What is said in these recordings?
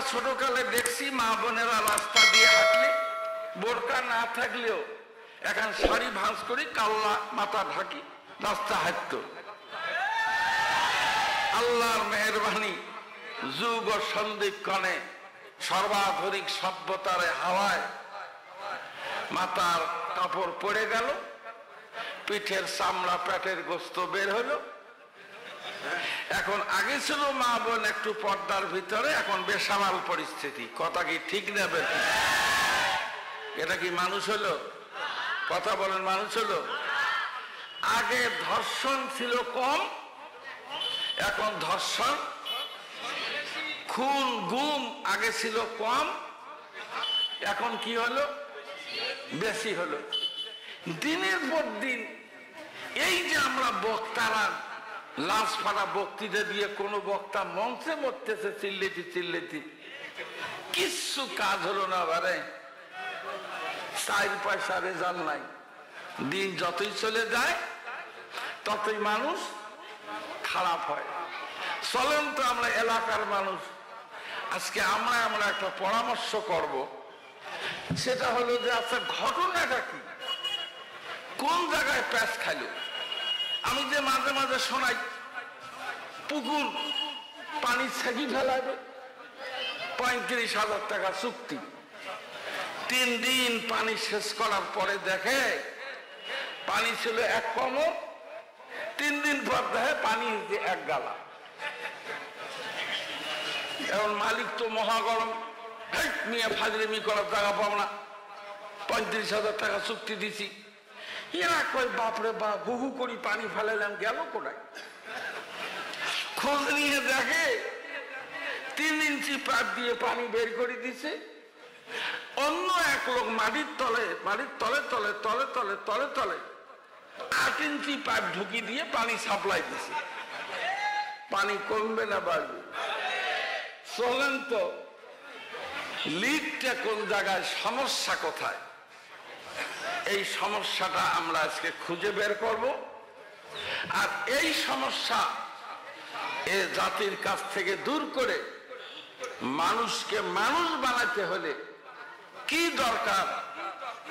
ছোটকালে দেখছি মা বোনেরা রাস্তা দিয়ে হাঁটলে বোরকা না থাকলেও এখন শাড়ি ভাঁজ করি কাল্লা মাথা ঢাকি রাস্তা হাঁটত। আল্লাহর মেহেরবানি যুগ ও সন্ধিক্ষণে সর্বাধুনিক সভ্যতার হাওয়ায় মাথার কাপড় পড়ে গেল, পিঠের চামড়া পেটের গোস্ত বের হলো। এখন আগে ছিল মা বোন একটু পর্দার ভিতরে, এখন বেসামাল পরিস্থিতি। কথা কি ঠিক নেবে? এটা কি মানুষ হলো? কথা বলেন, মানুষ হলো? আগে ধর্ষণ ছিল কম, এখন ধর্ষণ, খুন গুম আগে ছিল কম, এখন কি হলো? বেশি হলো। দিনের পর দিন এই যে আমরা বক্তারা লাশ ফাটা বক্তৃতা দিয়ে কোন বক্তা মঞ্চে মরতেছে চিল্লেতি চিল্লেতি, কিচ্ছু কাজ হলো না। বারে 4 পয়সা রেজাল্ট নাই। দিন যতই চলে যায় ততই মানুষ খারাপ হয়। চলেন তো আমরা এলাকার মানুষ, আজকে আমরা একটা পরামর্শ করব। সেটা হলো যে আচ্ছা ঘটনাটা কি, কোন জায়গায় প্যাঁচ খাইল? আমি যে মাঝে মাঝে শোনাই পুকুর পানি ছেঁকি ফেলাবে, 35,000 টাকা চুক্তি। 3 দিন পানি শেষ করার পরে দেখে পানি ছিল 1 কোমর, 3 দিন পর দেখে পানি 1 গালা। এখন মালিক তো মহাগরম, নিয়ে ফাজরিমি করার জায়গা পাবো না, 35,000 টাকা চুক্তি দিছি। এরা কয় বাপরে বাপ, হুহু করি পানি ফেলালাম, গেল কোথায়? খোঁজ নিয়ে দেখে 3 ইঞ্চি পাইপ দিয়ে পানি বের করে দিছে। অন্য এক লোক মাটির তলে তলে তলে তলে তলে তলে তলে 8 ইঞ্চি পাইপ ঢুকি দিয়ে পানি সাপ্লাই দিছে। পানি কমবে না বাড়বে? চলেন তো লিকটা কোন জায়গায়, সমস্যা কোথায়? এই সমস্যাটা আমরা আজকে খুঁজে বের করব। আর এই সমস্যা এ জাতির কাছ থেকে দূর করে মানুষকে মানুষ বানাতে হলে কি দরকার,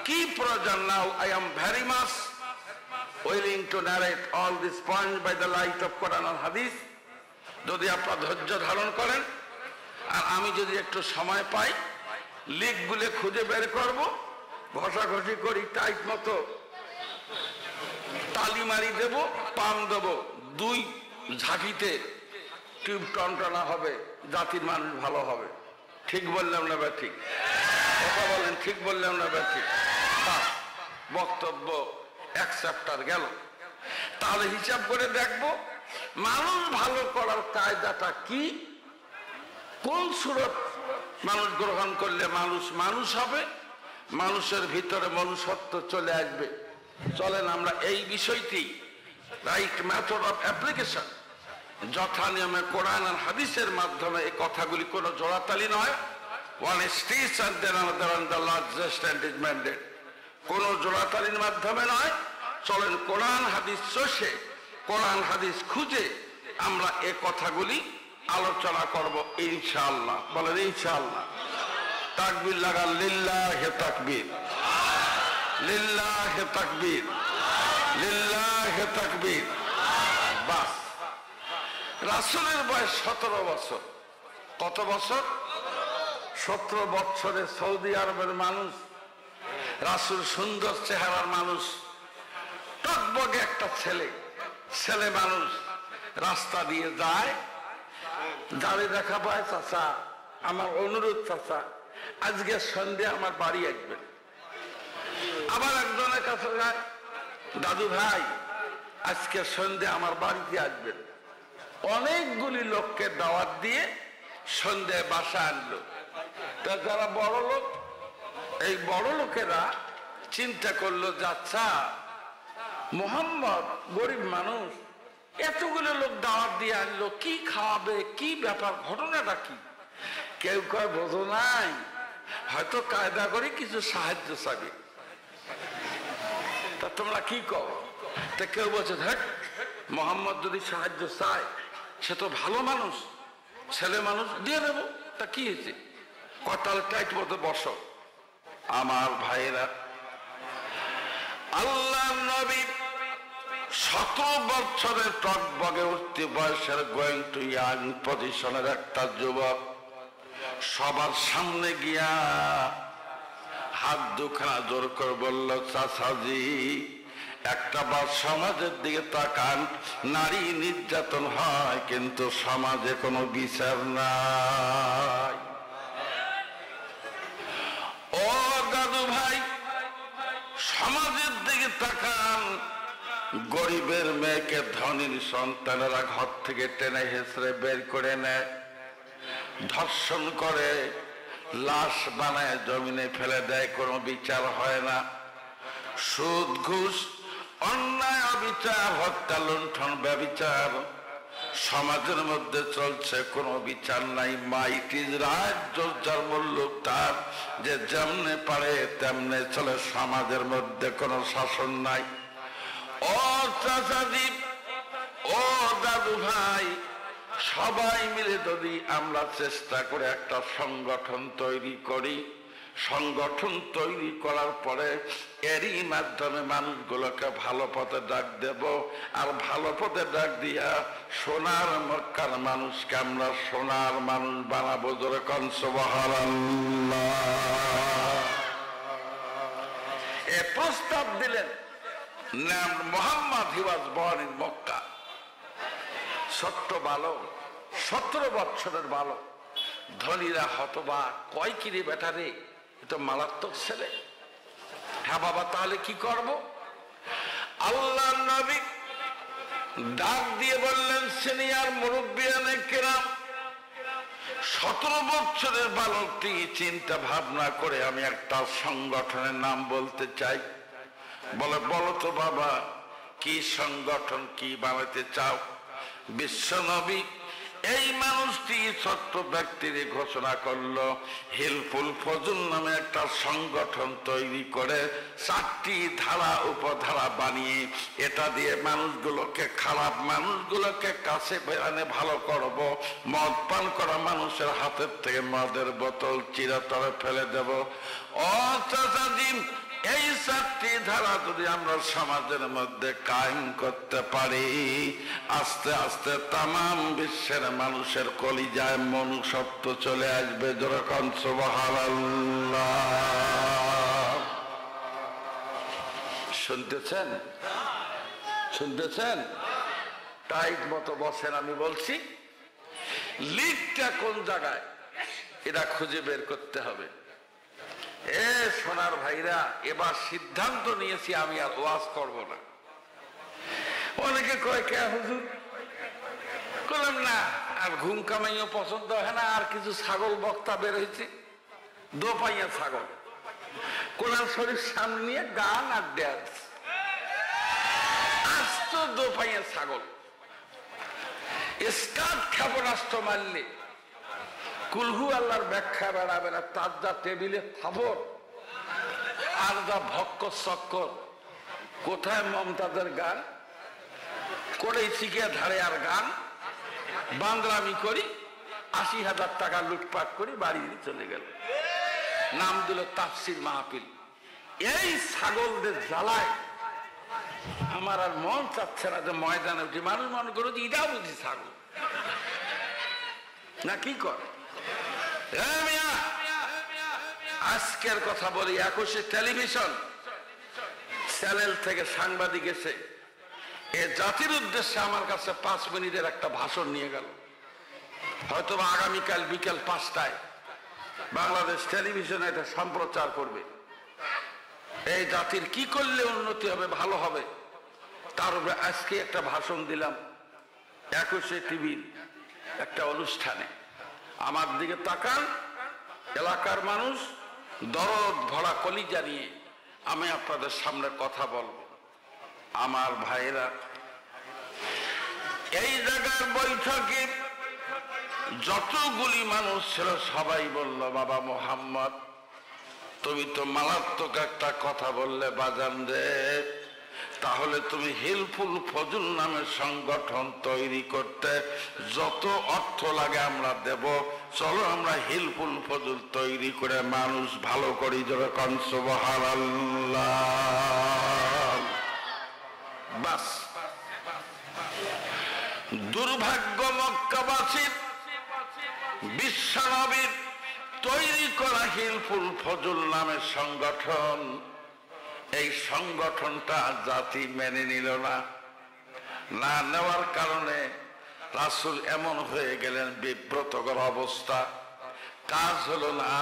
কি প্রয়োজন? Now I am very much willing to narrate all this point by the light of Quran আর হাদিস। যদি আপনারা ধৈর্য ধারণ করেন আর আমি যদি একটু সময় পাই, লিকগুলো খুঁজে বের করব, ঘষাঘষি করি, টাইট মতো তালি মারি দেব, পাম দেব, 2 ঝাঁকিতে টিউব টনটনা হবে, জাতির মানুষ ভালো হবে। ঠিক বললাম না বা ঠিক? কথা বলেন, ঠিক বললাম না বা ঠিক? বক্তব্য 1 চ্যাপ্টার গেল। তাহলে হিসাব করে দেখব মানুষ ভালো করার কায়দাটা কি, কোন সুরত মানুষ গ্রহণ করলে মানুষ মানুষ হবে, মানুষের ভিতরে মনুষ্যত্ব চলে আসবে। চলেন আমরা এই বিষয়টি, রাইট মেথড অফ অ্যাপ্লিকেশন, যথা নিয়মে কোরআন আর হাদিসের মাধ্যমে এই কথাগুলি কোনো জোড়াতালি নয়, one is teach and then another and the largest and is mandate, কোন জোড়াতালির মাধ্যমে নয়। চলেন কোরআন হাদিস চষে, কোরআন হাদিস খুঁজে আমরা এই কথাগুলি আলোচনা করব ইনশাআল্লাহ। বলেন ইনশাআল্লাহ। তাকবীর লাগান, লিল্লাহি তাকবীর, লিল্লাহি তাকবীর, লিল্লাহি তাকবীর। বাস। রাসূলের বয়স 17 বছর। কত বছর? 17 বছরে সৌদি আরবের মানুষ, রাসূল সুন্দর চেহারার মানুষ, টকবগে একটা ছেলে মানুষ রাস্তা দিয়ে যায়, যারে দেখা পায়, চাচা আমার অনুরোধ, চাচা আজকে সন্ধ্যে আমার বাড়ি আসবেন। আবার একজনের কাছে যায়, দাদু ভাই আজকে সন্ধ্যে আমার বাড়িতে আসবেন। অনেকগুলি লোককে দাওয়াত দিয়ে সন্ধ্যে বাসা আনলো। তা যারা বড় লোক, এই বড় লোকেরা চিন্তা করলো, যাচ্ছা মোহাম্মদ গরিব মানুষ, এতগুলো লোক দাওয়াত দিয়ে আনলো, কি খাওয়াবে, কি ব্যাপার, ঘটনাটা কি? কেউ কয় বোঝো নাই, হয়তো কায়দা করে কিছু সাহায্য চাবে। তা তোমরা কি কও? তা কেউ বলছে, দেখ মোহাম্মদ যদি সাহায্য চায়, সে তো ভালো মানুষ, ছেলে মানুষ, দিয়ে দেবো। তা কি হয়েছে? কতাল টাইট মতো বসো। আমার ভাইরা, আল্লাহ নবী 17 বছরের টকবগে উঠতি বয়সের গোয়িং টু ইয়াং পজিশনের একটা যুবক সবার সামনে গিয়া হাত দুখানা জোর করে বলল, চাচাজি একটা বার সমাজের দিকে তাকান, নারী নির্যাতন হয় কিন্তু সমাজে কোনো বিচার নাই। ও দাদু ভাই, সমাজের দিকে তাকান, গরিবের মেয়েকে ধনীর সন্তানেরা ঘর থেকে টেনে হেঁচড়ে বের করে নেয়, ধর্ষণ করে, লাশ বানায় জমিনে ফেলে দেয়, কোনো বিচার হয় না। সুদ ঘুষ, অন্যায় অবিচার, হত্যা লুণ্ঠন ব্যভিচার সমাজের মধ্যে চলছে, কোনো বিচার নাই। মাইট ইজ রাইট, যার মূল্য তার, যে যেমনে পারে তেমনে চলে, সমাজের মধ্যে কোনো শাসন নাই। ও চাচাজি, ও দাদু ভাই, সবাই মিলে যদি আমরা চেষ্টা করে একটা সংগঠন তৈরি করি, সংগঠন তৈরি করার পরে এরই মাধ্যমে মানুষগুলোকে ভালো পথে ডাক দেব, আর ভালো পথে ডাক দিয়া সোনার মক্কার মানুষকে আমরা সোনার মানুষ বানাবো। জোরে কোন সুবহানাল্লাহ। এ প্রস্তাব দিলেন নাম মোহাম্মদ, হি ওয়াজ বর্ন ইন মক্কা। ছোট্ট বালক, 17 বছরের বালক। ধনীরা হতবাক, কয় কিরে বেটা রে, এটা মারাত্মক ছেলে। হ্যাঁ বাবা, তাহলে কি করব? আল্লাহ নবী ডাক দিয়ে বললেন, সিনিয়র মুরব্বিয়ানে কেরাম, 17 বছরের বালকটি চিন্তা ভাবনা করে আমি একটা সংগঠনের নাম বলতে চাই। বলে, বলো তো বাবা, কি সংগঠন, কি বানাতে চাও? বিশ্বনবী এই মানুষটি ছোট্ট ব্যক্তির ঘোষণা করলো, হিলফুল ফজল নামে একটা সংগঠন তৈরি করে 4টি ধারা উপধারা বানিয়ে এটা দিয়ে মানুষগুলোকে, খারাপ মানুষগুলোকে কাছে বেড়ানে ভালো করব, মদ পান করা মানুষের হাতের থেকে মদের বোতল চিরতরে ফেলে দেব। ও চাচাজি, এই 4টি ধারা যদি আমরা সমাজের মধ্যে কায়েম করতে পারি, আস্তে আস্তে তামাম বিশ্বের মানুষের কলিজায় মনুষ্যত্ব চলে আসবে। যেরকম সুবহানাল্লাহ। শুনতেছেন? শুনতেছেন? টাইট মতো বসেন, আমি বলছি। লিডটা কোন জায়গায় এটা খুঁজে বের করতে হবে। এ সোনার ভাইরা, এবার সিদ্ধান্ত নিয়েছি আমি আর ওয়াজ করব না। অনেকে কয়, কে হুজুর? বললাম না, আর ঘুম কামাইও পছন্দ হয় না, আর কিছু ছাগল বক্তা বের হয়েছে, দোপাইয়া ছাগল, কোরআন শরীফ সামনে নিয়ে গান আর ড্যান্স, আস্ত দোপাইয়া ছাগল। স্কার্ট ক্ষেপণাস্ত্র মারলে কুলহু আল্লাহর ব্যাখ্যা বেড়াবে না, তার যা টেবিলে থাবর আর যা ভক্কর চক্কর। কোথায় মমতাজের গান করে, শিখে ধারে আর গান বান্দরামি করি, 80,000 টাকা লুটপাট করি, বাড়ি চলে গেল। নাম দিল তাফসির মাহফিল। এই ছাগলদের জ্বালায় আমার আর মন চাচ্ছে না যে ময়দানে উঠি। মানুষ মনে করো যে এটাও বুঝি ছাগল না, কি করে? আজকের কথা বলি, 21 টেলিভিশন চ্যানেল থেকে সাংবাদিক এসে এ জাতির উদ্দেশ্যে আমার কাছে 5 মিনিটের একটা ভাষণ নিয়ে গেল। হয়তো আগামীকাল বিকেল 5টায় বাংলাদেশ টেলিভিশনে এটা সম্প্রচার করবে। এই জাতির কি করলে উন্নতি হবে, ভালো হবে, তার উপরে আজকে একটা ভাষণ দিলাম 21 টিভির একটা অনুষ্ঠানে। আমার দিকে তাকান, এলাকার মানুষ, দরদ ভরা কলিজা নিয়ে আমি আপনাদের সামনে কথা বলবো। আমার ভাইরা, এই জায়গার বৈঠকে যতগুলি মানুষ ছিল সবাই বলল, বাবা মোহাম্মদ, তুমি তো মারাত্মক একটা কথা বললে বাজান রে। তাহলে তুমি হিলফুল ফজল নামের সংগঠন তৈরি করতে যত অর্থ লাগে আমরা দেব। চলো আমরা হিলফুল ফজল তৈরি করে মানুষ ভালো করি, যেরকম সুবহানাল্লাহ। বাস, দুর্ভাগ্য মক্কাবাসীর বিশ্বনবীর তৈরি করা হিলফুল ফজল নামের সংগঠন, এই সংগঠনটা জাতি মেনে নিল না। না নেওয়ার কারণে রাসূল এমন হয়ে গেলেন বিব্রতকর অবস্থা, কাজ হলো না।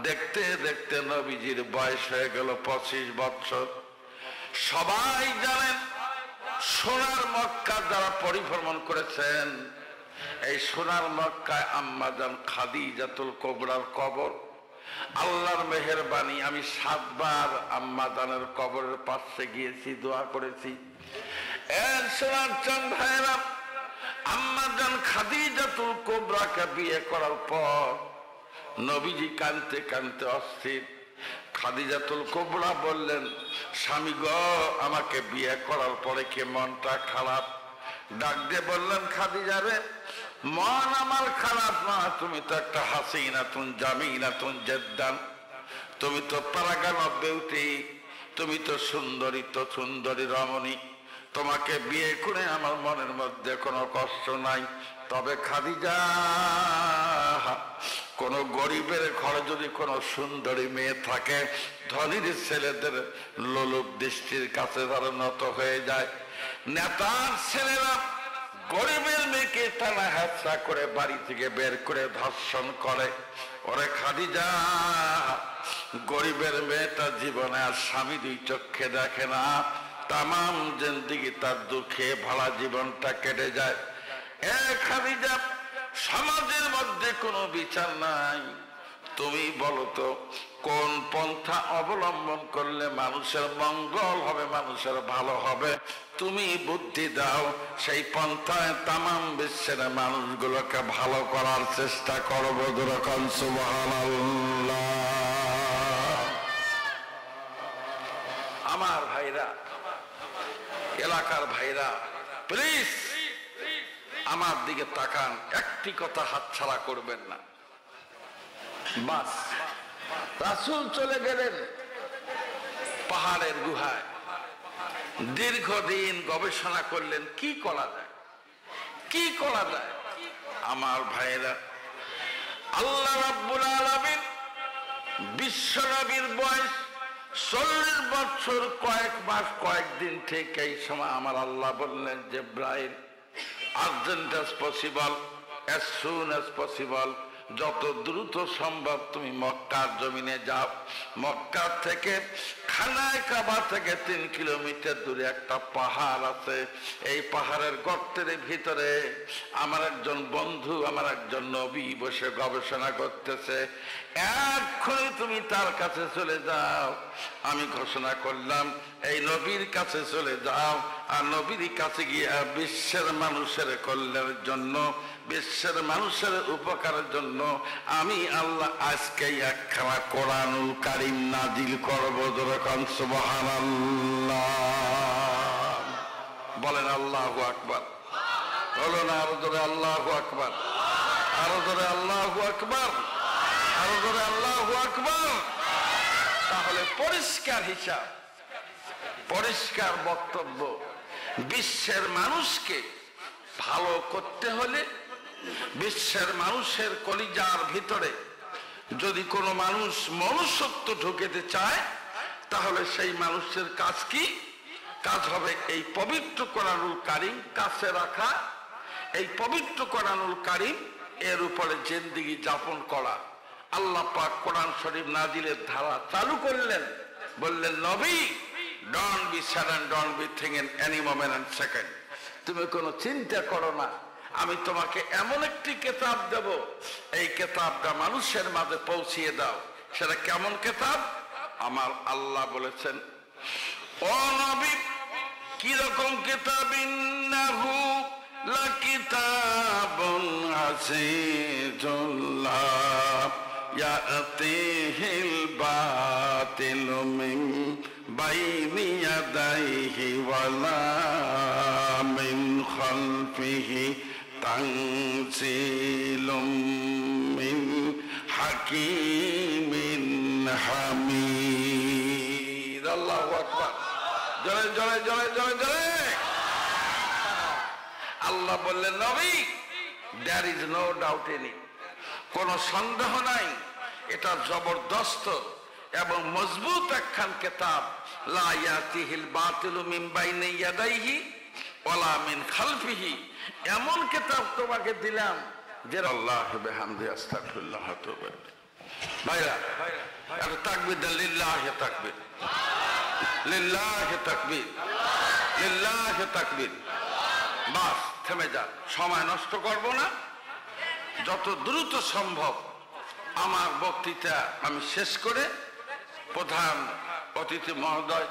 দেখতে দেখতে নবীজির বয়স হয়ে গেল 25 বছর। সবাই জানেন সোনার মক্কা যারা পরিভ্রমণ করেছেন, এই সোনার মক্কায় আম্মাজান খাদিজাতুল কুবরার কবর। আল্লাহর মেহেরবানি আমি 7 বার আম্মাজানের কবরের পাশে গিয়েছি, দোয়া করেছি। এর সোনার চাঁদ ভাইরা, আম্মাজান খাদিজাতুল কুবরাকে বিয়ে করার পর নবীজি কাঁদতে কাঁদতে অস্থির। খাদিজাতুল কুবরা বললেন, স্বামী গো, আমাকে বিয়ে করার পরে কি মনটা খারাপ? ডাক দিয়ে বললেন, খাদিজা রে, মন আমার খারাপ না, তুমি তো একটা হাসিনাতুন জামিলাতুন জেদ্দান, তুমি তো প্যারাগন অফ বিউটি, তুমি তো সুন্দরী, তো সুন্দরী রমণী, তোমাকে বিয়ে করে আমার মনের মধ্যে কোনো কষ্ট নাই। তবে খাদিজা, কোন গরিবের ঘরে যদি কোনো সুন্দরী মেয়ে থাকে, ধনীর ছেলেদের লোলুপ দৃষ্টির কাছে তারা নত হয়ে যায়। নেতার ছেলেরা গরিবের মেয়েকে টানা হেঁচড়া করে বাড়ি থেকে বের করে ধর্ষণ করে। ওরে খাদিজা, গরিবের মেয়েটা জীবনে আর স্বামী 2 চক্ষে দেখে না, তামাম জিন্দেগি তার দুঃখে ভরা জীবনটা কেটে যায়। এ খাদিজা, সমাজের মধ্যে কোনো বিচার নাই, তুমি বলো তো কোন পন্থা অবলম্বন করলে মানুষের মঙ্গল হবে, মানুষের ভালো হবে, তুমি বুদ্ধি দাও। সেই পন্থায় তামাম বিশ্বের মানুষগুলোকে ভালো করার চেষ্টা করবো, যেরকম সুবহানাল্লাহ। আমার ভাইরা, এলাকার ভাইরা, প্লিজ আমার দিকে তাকান, একটি কথা হাতছাড়া করবেন না। বাস, রাসূল চলে গেলেন পাহাড়ের গুহায়, দীর্ঘদিন গবেষণা করলেন কি করা যায়, কি করা যায়। আমার ভাইরা, আল্লাহ রাব্বুল আলামিন বিশ্বনবীর বয়স 40 বছর কয়েক মাস কয়েকদিন ঠিক এই সময় আমার আল্লাহ বললেন, জিবরাইল, urgent as possible, as soon as possible, যত দ্রুত সম্ভব তুমি মক্কার জমিনে যাও। মক্কা থেকে খানায় কাবা থেকে 3 কিলোমিটার দূরে একটা পাহাড় আছে। এই পাহাড়ের গর্তের ভিতরে আমার একজন বন্ধু, আমার একজন নবী বসে গবেষণা করতেছে। এক্ষুনি তুমি তার কাছে চলে যাও। আমি ঘোষণা করলাম, এই নবীর কাছে চলে যাও, আর নবীর কাছে গিয়ে বিশ্বের মানুষের কল্যাণের জন্য, বিশ্বের মানুষের উপকারের জন্য আমি আল্লাহ আজকে একখানা কোরআনুল কারীম নাজিল করব, যেরকম সুবহানাল্লাহ। বলেন আল্লাহু আকবার। বলো না আরো জোরে আল্লাহু আকবার, আরো জোরে আল্লাহু আকবার, আরো জোরে আল্লাহু আকবার। তাহলে পরিষ্কার হিসাব, পরিষ্কার বক্তব্য, বিশ্বের মানুষকে ভালো করতে হলে বিশ্বের মানুষের কলিজার ভিতরে যদি কোনো মানুষ মনুষ্যত্ব ঢুকেতে চায়, তাহলে সেই মানুষের কাজ কি? কাজ হবে এই পবিত্র কোরআনুল কারীম কাছে রাখা, এই পবিত্র কোরআনুল কারীম এর উপরে জিন্দেগি যাপন করা। আল্লাহ পাক কোরআন শরীফ নাজিলের ধারা চালু করলেন, বললেন, Nabi, don't be sadden, don't be thinking any moment and second, তুমি কোনো চিন্তা করো না, আমি তোমাকে এমন একটি কিতাব দেব, এই কিতাবটা মানুষের মাঝে পৌঁছিয়ে দাও। সেটা কেমন কিতাব? আমার আল্লাহ বলেছেন, ও নবী, কি রকম কিতাব? ইন্নাহু লাকিতাবুন আজিজুল্লাহ ইয়াতিহিল বাতিলু মিন বাইনি ইয়াদাইহি ওয়ালা মিন খালফিহি তানজিলুম মিন হাকিমিন হামিদ। আল্লাহু আকবার। জোরে জোরে জোরে জোরে জোরে। আল্লাহ বললেন, নবী, there is no doubt in it, কোন সন্দেহ নাই, এটা জবরদস্ত এবং মজবুত একখান কিতাব। লা ইয়াতিহিল বাতিলু মিন বাইনি ইয়াদাইহি ওয়ালা মিন খালফিহি, এমন কিতাব তোমাকে দিলাম যে আল্লাহ বিহামদি আস্তাগফিরুল্লাহ ওয়া আতুবু ইলাইহি। ভাইরা, একটা তাকবীর দেন, লিল্লাহি তাকবীর, লিল্লাহি তাকবীর, লিল্লাহি তাকবীর। বাস, থেমে যান, সময় নষ্ট করব না। যত দ্রুত সম্ভব আমার বক্তৃতা আমি শেষ করে প্রধান অতিথি মহোদয়,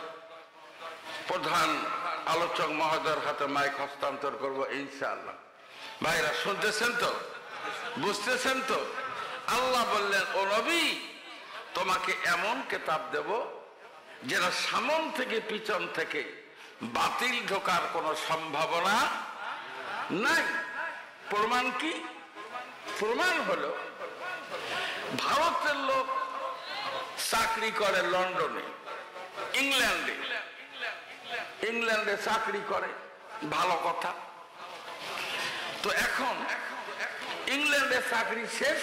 প্রধান আলোচক মহোদয়ের হাতে মাইক হস্তান্তর করব ইনশাআল্লাহ। ভাইরা শুনতেছেন তো, বুঝতেছেন তো? আল্লাহ বললেন, ও নবী, তোমাকে এমন কিতাব দেব যেটা সামন থেকে পিছন থেকে বাতিল ঢোকার কোনো সম্ভাবনা নাই। প্রমাণ কি? প্রমাণ হলো, ভারতের লোক চাকরি করে লন্ডনে, ইংল্যান্ডে, ইংল্যান্ডে চাকরি করে, ভালো কথা। তো এখন ইংল্যান্ডে চাকরি শেষ,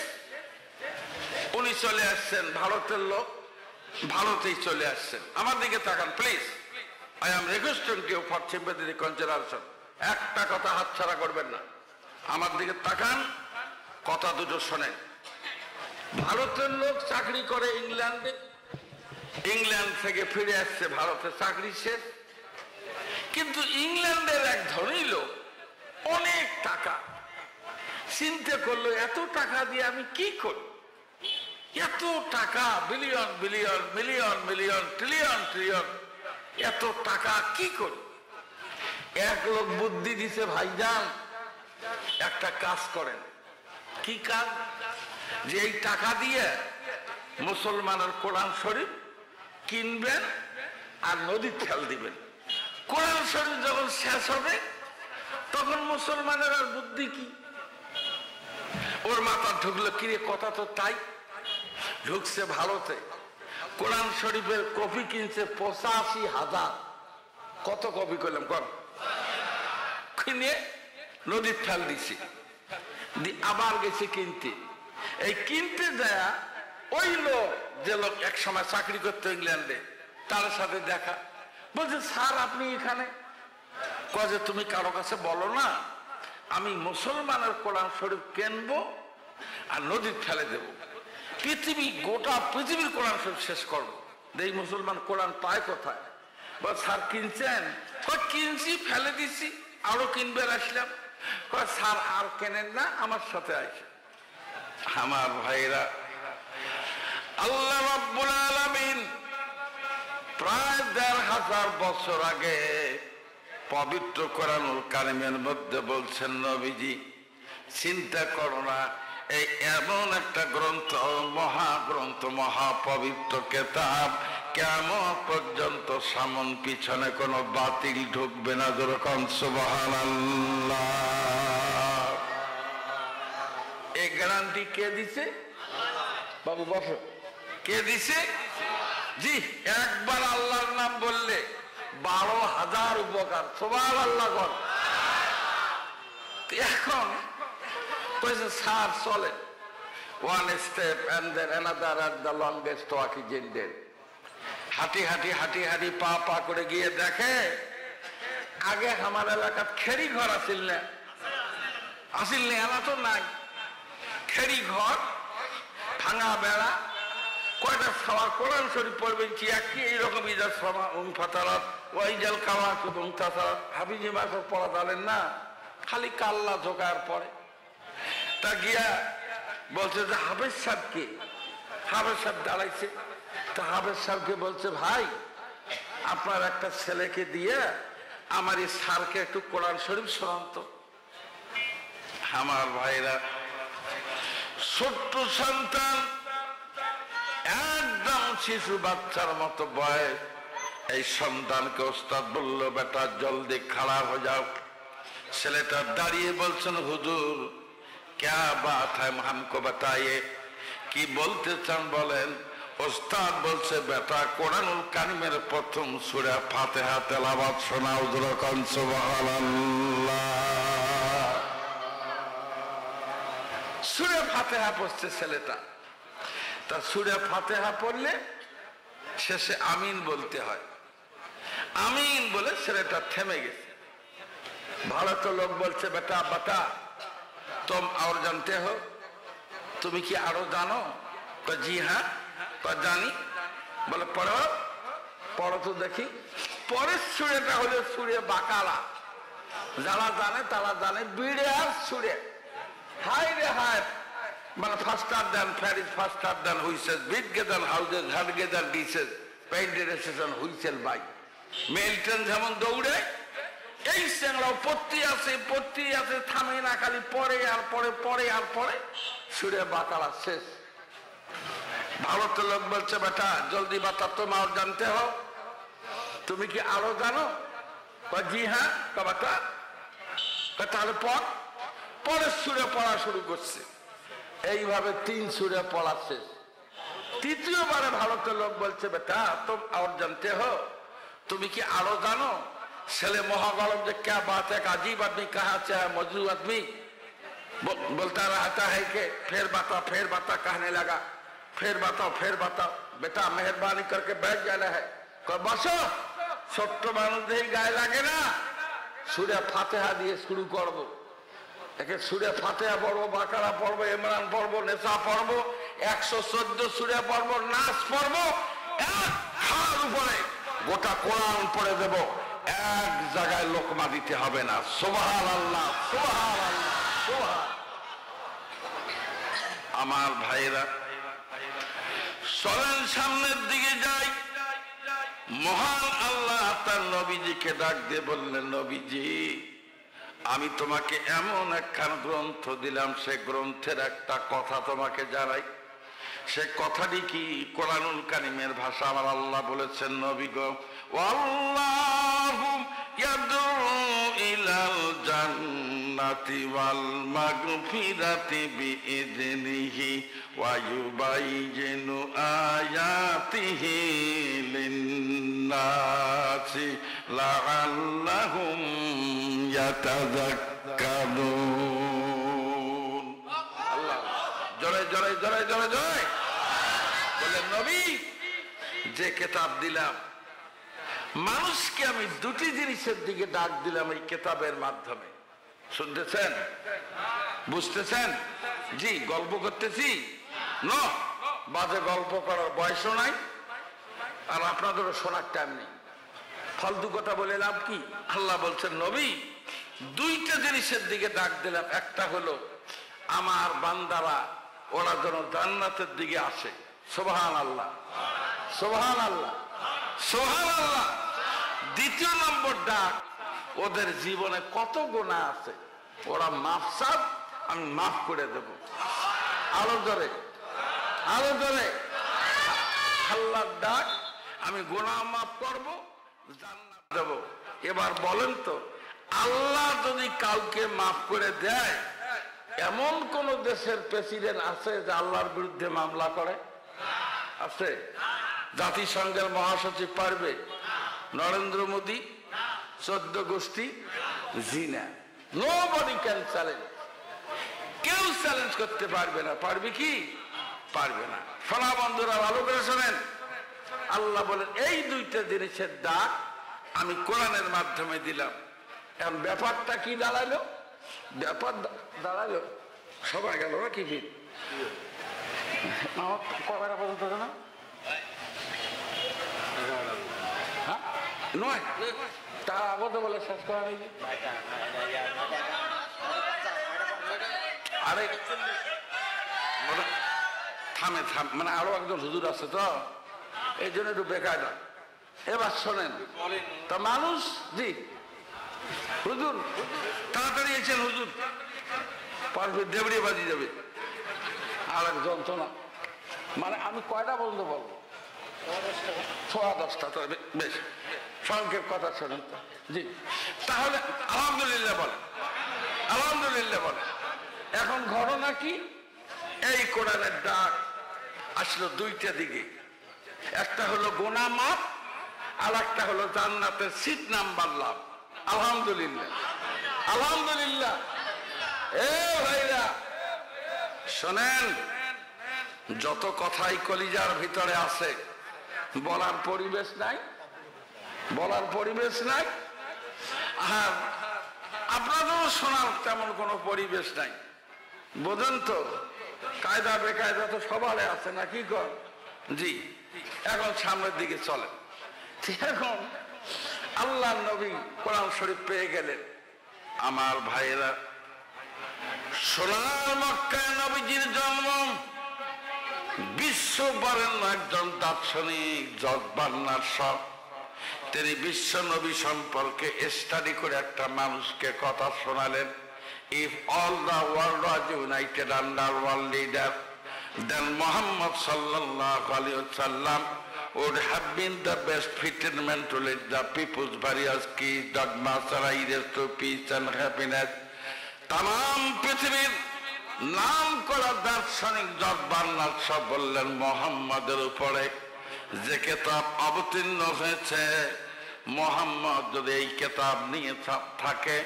উনি চলে আসছেন, ভারতের লোক ভারতেই চলে আসছেন। আমার দিকে তাকান please, I am requesting you for sympathetic consideration. একটা কথা হাতছাড়া করবেন না, আমার দিকে তাকান, কথা দুটো শোনেন। ভারতের লোক চাকরি করে ইংল্যান্ডে, ইংল্যান্ড থেকে ফিরে আসছে, ভারতে চাকরি শেষ। কিন্তু ইংল্যান্ডের এক ধনী লোক, অনেক টাকা, চিন্তা করলো এত টাকা দিয়ে আমি কি করি, এত টাকা, billion billion million million trillion trillion, এত টাকা কি করি। এক লোক বুদ্ধি দিছে, ভাইজান একটা কাজ করেন। কি কাজ? যে এই টাকা দিয়ে মুসলমানের কোরআন শরীফ কিনবেন আর নদীর ঠেল দিবেন। কোরআন শরীফ যখন শেষ হবে তখন মুসলমানের আর বুদ্ধি কি? ওর মাথা ঢুকলো, কিরে কথা তো তাই। ঢুকছে ভারতে, কোরআন শরীফের কপি কিনছে 85,000। কত কপি করলাম কর, কিনে নদীর ঠেল দিছি, আবার গেছি কিনতে। এই কিনতে যায় ওই লোক, যে লোক এক সময় চাকরি করতো ইংল্যান্ডে, তার সাথে দেখা। বলছে, স্যার আপনি এখানে? কয়ে, তুমি কারো কাছে বলো না, আমি মুসলমানের কোরআন শরীফ কিনবো আর নদীর ফেলে দেব, পৃথিবী, গোটা পৃথিবীর কোরআন শরীফ শেষ করবো। এই মুসলমান কোরআন পায় কোথায়? বল, স্যার কিনছেন? কিনছি, ফেলে দিছি, আরো কিনবে আসলাম। স্যার আর কেনেন না, আমার সাথে আসে। আমার ভাইরা, আল্লাহ রাব্বুল আলামিন প্রায় ১৫০০ বছর আগে পবিত্র কোরআনুল কারিমের মধ্যে বলছেন, নবীজি চিন্তা করো না, এই এমন একটা গ্রন্থ, মহাগ্রন্থ, মহাপবিত্র কিতাব, কিয়ামত পর্যন্ত সামন পিছনে কোনো বাতিল ঢুকবে না। যেরকম সুবহানাল্লাহ। এই গ্যারান্টি কে দিছে? বাবু বসো। কে দিছে? জি, একবার আল্লাহর নাম বললে 12,000 উপকার। সুবহানাল্লাহ। এখন কইছে, স্যার চলেন, one step and then another at the longest walk is indeed. হাঁটি হাঁটি হাঁটি হাঁটি পা পা করে গিয়ে দেখে, আগে আমার এলাকার খেরি ঘর আসিল না, আসিল না, এলা তো নাই। খেরি ঘর, ভাঙা বেড়া, কয়টা সবার কোরআন শরীফ পড়বেন কি একই এইরকম ইজাজ সভা ফাতারাত ওয়াইজাল কাওয়াত এবং তাছাড়া হাবিজি মাসক পড়া জানেন না, খালি কাল্লা ঝোকার পরে। তা গিয়া বলছে যে হাফেজ সাহেবকে, হাফেজ সাহেব দাঁড়াইছে। তা হাফেজ সাহেবকে বলছে, ভাই আপনার একটা ছেলেকে দিয়ে আমার এই স্যারকে একটু কোরআন শরীফ শোনান তো। আমার ভাইরা, ছোট্ট সন্তান, একদম শিশু বাচ্চার মতো বয়স, এই সন্তানকে ওস্তাদ বলল, বেটা জলদি খাড়া হয়ে যাও। ছেলেটা দাঁড়িয়ে বলছেন, হুজুর क्या बात है हमको बताइए, কি বলতে চান বলেন। ওস্তাদ বলছে, বেটা কোরআনুল কারিমের প্রথম সূরা ফাতিহা তেলাওয়াত শোনাও, যখন সুবহানাল্লাহ। সূরা ফাতিহা পড়ছে ছেলেটা। তা সূরা ফাতিহা পড়লে শেষে আমিন বলতে হয়। আমিন বলে ছেলেটা থেমে গেছে। ভালো তো লোক বলছে, বেটা বেটা तुम और जानते हो, তুমি কি আরো জানো? জি হ্যাঁ। জানি। বলে পড়ো পড়ো তো দেখি। পরের সুরেটা হলো সুরে বাকারা। যারা জানে তারা জানে, বিড়ে আর সুরে। হাই রে হাই, মানে faster than fairies, faster than whistle, বিট গেদান হাউজেস, হাট গেদান ডিসেস, পেইন্টের station whistle by. Mail train যেমন দৌড়ে, এই স্যাংরাও পড়তে আছে, থামে না, খালি পরে আর পরে, পরে আর পরে, সুরে বাকারা শেষ। ভারতের লোক বলছে, বেটা জলদি বাতা, তুমি আর জানতে হো, তুমি কি আরো জানো? জি হ্যাঁ। বেটা তাহলে পড়। পরের সুরে পড়া শুরু করছে। এইভাবে 3 সুরে পড়া শেষ। তৃতীয়বারে ভারতের লোক বলছে, বেটা তুমি আর জানতে হো, তুমি কি আরো জানো? ছেলে মহাগরম যে, क्या बात है, अजीब आदमी कहाँ से है, मजनू आदमी बोलता रहता है कि फिर बाता कहने लगा, फिर बताओ। बेटा मेहरबानी करके बैठ जाना है। बसो, ছোট্ট মানুষদের গায়ে লাগে না। সূরা ফাতিহা দিয়ে শুরু করব। একে সূরা ফাতিহা পড়বো, বাকারা পড়বো, ইমরান পড়বো, নেসা পড়বো, 114 সূরা পড়বো, নাস পড়বো, এক খার উপরে গোটা কোরআন পড়ে দেব। এক জায়গায় লোকমা দিতে হবে না। সুবহানাল্লাহ, সুবহানাল্লাহ, সুবহান। আমার ভাইরা চলেন সামনের দিকে যাই। মহান আল্লাহ তার নবীজিকে ডাক দিয়ে বললেন, নবীজি আমি তোমাকে এমন একখান গ্রন্থ দিলাম, সে গ্রন্থের একটা কথা তোমাকে জানাই। সে কথাটি কি? কোরআনুল কারিমের ভাষা। আমার আল্লাহ বলেছেন, নবী গো, আল্লাহু ইয়াদউ ইলাল জান্নাতি ওয়াল মাগফিরাতি বিইযনিহি ওয়া ইউবাইয়িনু আয়াতিহি লিন-নাসি লাআল্লাহুম ইয়াতাযাক্কারুন। আল্লাহ জোরে জোরে জোরে জোরে জোরে বলেন, নবী যে কিতাব দিলাম, মানুষকে আমি 2টি জিনিসের দিকে ডাক দিলাম এই কিতাবের মাধ্যমে। শুনতেছেন? বুঝতেছেন? জি। গল্প করতেছি? বাজে গল্প করার বয়সও নাই, আর আপনাদেরও শোনার টাইম নেই। ফালতু কথা বলে লাভ কি? আল্লাহ বলছেন, নবী 2টা জিনিসের দিকে ডাক দিলাম। একটা হলো আমার বান্দারা ওরা যেন জান্নাতের দিকে আসে। সুবহানাল্লাহ, সুবহানাল্লাহ, সুবহানাল্লাহ। দ্বিতীয় নম্বর ডাক, ওদের জীবনে কত গুনাহ আছে, ওরা মাফ চাক, আমি মাফ করে দেব। আরো জোরে, আরো জোরে। আল্লাহর ডাক, আমি গুনাহ মাফ করব, জান্নাত দেব। এবার বলেন তো, আল্লাহ যদি কাউকে মাফ করে দেয়, এমন কোন দেশের প্রেসিডেন্ট আছে যে আল্লাহর বিরুদ্ধে মামলা করে? আছে? জাতিসংঘের মহাসচিব পারবে? নরেন্দ্র মোদী? 14 গোষ্ঠী? জিনা। Nobody can challenge. কেউ চ্যালেঞ্জ করতে পারবে না। পারবে কি? পারবে না। শোনা বন্ধুরা, ভালো করে শোনেন। আল্লাহ বলেন, এই 2টা জিনিসের ডাক আমি কোরআনের মাধ্যমে দিলাম। এখন ব্যাপারটা কি দাঁড়ালো? ব্যাপার দাঁড়ালো সবাই গেল না কি? ভিড় কয়টা পর্যন্ত না? নয়, তার আগে তো বলে শেষ করা নেই। আরে থামে থাম, মানে আরো একজন হুজুর আছে তো, এই জন্য একটু বেকার না। এবার শোনেন তা মানুষ। জি হুজুর, তাড়াতাড়ি এসেছেন হুজুর, পারবে দেবড়ে বাজি যাবে। আর এক যন্ত্রণা, মানে আমি কয়টা পর্যন্ত বলবো? 10:15। বেশ, সংক্ষেপ কথা শোনেন তো। জি, তাহলে আলহামদুলিল্লাহ বলে, আলহামদুলিল্লাহ বলে। এখন ঘটনা কি? এই কোরআনের ডাক আসলো দুইটা দিকে, একটা হলো গুনাহ মাফ, আর একটা হলো জান্নাতের সিট নাম্বার লাভ। আলহামদুলিল্লাহ, আলহামদুলিল্লাহ। এ ভাইরা শোনেন, যত কথাই কলিজার ভিতরে আছে বলার পরিবেশ নাই, বলার পরিবেশ নাই, আর আপনাদেরও শোনার তেমন কোনো পরিবেশ নাই। বোঝেন তো, কায়দা বেকায়দা তো সবার আছে নাকি কর? জি, এখন সামনের দিকে চলে। এখন আল্লাহর নবী কোরআন শরীফ পেয়ে গেলেন। আমার ভাইয়েরা, সোনার মক্কায় নবীজির জন্ম। বিশ্ব বরেণ্য একজন দার্শনিক জর্জ বার্নার্ড শ, তিনি বিশ্ব নবী সম্পর্কে স্টাডি করে একটা মানুষকে কথা শোনালেন। If all the world was united under one leader, then Muhammad sallallahu alaihi wasallam would have been the best fitted man to lead the people's various keys, dogmas, ideas to peace and happiness. তাম পৃথিবীর নাম করা দার্শনিক George Bernard Shaw বললেন, মোহাম্মদের উপরে যে কেতাব অবতীর্ণ হয়েছে, মোহাম্মদ যদি এই কেতাব নিয়ে থাকে,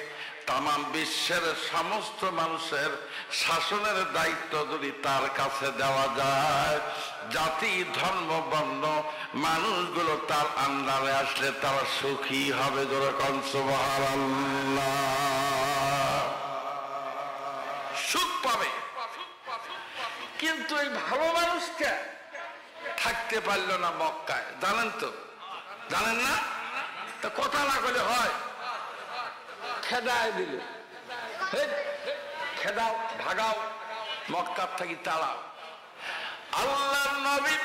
তাম বিশ্বের সমস্ত মানুষের শাসনের দায়িত্ব যদি তার কাছে দেওয়া যায়, জাতি ধর্ম বর্ণ মানুষগুলো তার আন্ডারে আসলে তারা সুখী হবে। যেরকম সুবহানাল্লাহ, সুখ পাবে। কিন্তু এই ভালো মানুষটা থাকতে পারল না মক্কায়, জানেন তো? জানেন না? তা কথা না বলে হয়, খেদায় দিল, খেদাও, ভাগাও, মক্কার থেকে তাড়াও। আল্লাহর নবী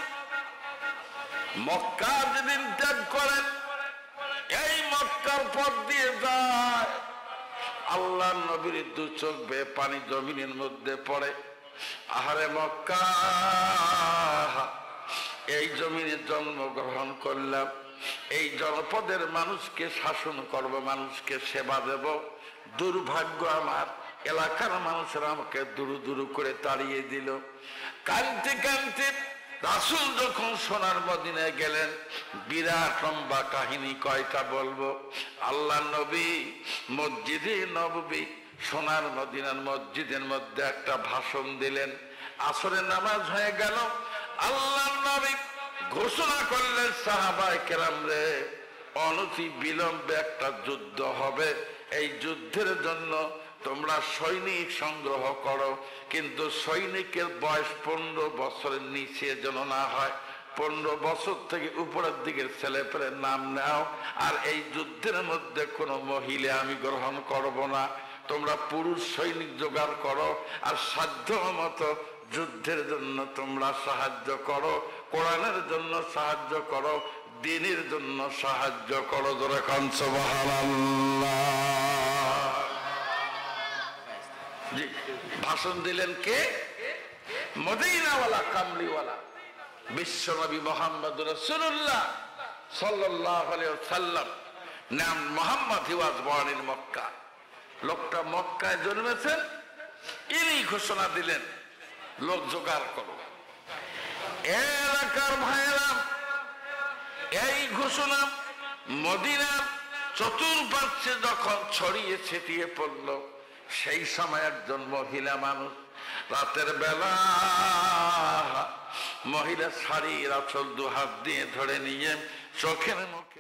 মক্কা যেদিন ত্যাগ করেন, এই মক্কার পথ দিয়ে যায়, আল্লাহর নবীর দু চোখ বেয়ে পানি জমিনের মধ্যে পড়ে। আহারে মক্কা, এই জমিনে জন্মগ্রহণ করলাম, এই জনপদের মানুষকে শাসন করব, মানুষকে সেবা দেব। দুর্ভাগ্য আমার, এলাকার মানুষেরা আমাকে দুরু দুরু করে তাড়িয়ে দিল। কাঁদতে কাঁদতে রাসূল যখন সোনার মদিনায় গেলেন, বিরাট লম্বা কাহিনী, কয়টা বলবো। আল্লাহ নবী মসজিদে নববী সোনার মদিনার মসজিদের মধ্যে একটা ভাষণ দিলেন। আসরের নামাজ হয়ে গেল, আল্লাহ নবী ঘোষণা করলেন, সাহাবায়ে কেরাম রে, অনতি বিলম্বে একটা যুদ্ধ হবে, এই যুদ্ধের জন্য তোমরা সৈনিক সংগ্রহ করো, কিন্তু সৈনিকের বয়স 15 বছরের নিচে যেন না হয়, 15 বছর থেকে উপরের দিকের ছেলেপেলের নাম নাও। আর এই যুদ্ধের মধ্যে কোনো মহিলা আমি গ্রহণ করব না, তোমরা পুরুষ সৈনিক জোগাড় করো, আর সাধ্য মতো যুদ্ধের জন্য তোমরা সাহায্য করো, কোরআনের জন্য সাহায্য করো, দ্বীনের জন্য সাহায্য করো। যেরকম সুবহানাল্লাহ। জি, ভাষণ দিলেন কে? মদিনাওয়ালা, কামলিওয়ালা বিশ্বনবী মুহাম্মদুর রাসূলুল্লাহ সাল্লাল্লাহু আলাইহি ওয়াসাল্লাম। নাম মুহাম্মদ, হি ওয়াজ বর্ন ইন মক্কা। লোকটা মক্কায় জন্মেছেন, ইনি ঘোষণা দিলেন, লোক জোগাড় করো। এলাকার ভাইয়েরা, এই ঘোষণা মদিনার চতুর্পার্শ্বে যখন ছড়িয়ে ছিটিয়ে পড়ল, সেই সময় একজন মহিলা মানুষ রাতের বেলা মহিলা শাড়ির আঁচল 2 হাত দিয়ে ধরে নিয়ে চোখের মুখে